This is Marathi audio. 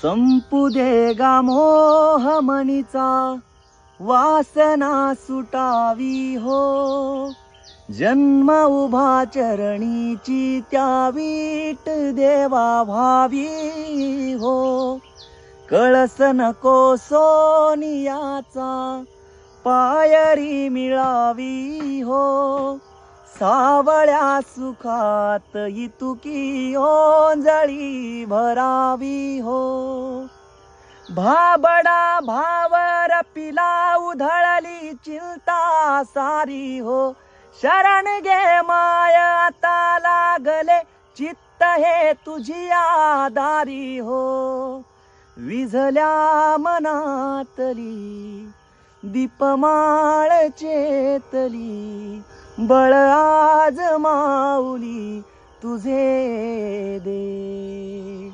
संपू दे गा मोह मनीचा, वासना सुटावी हो. जन्म उभा चरणीची त्या वीट देवा व्हावी हो. कळस नको सोनियाचा, पायरी मिळावी हो. सावळ्या सुखात इतुकी ओंजळी भरावी हो. भाबडा भावर पिला उधळली चिंता सारी हो. शरण गे माय आता लागले चित्त हे तुझिया दारी हो. विझल्या मनातली दीपमाळ चेतली, बळ आज माऊली तुझे दे.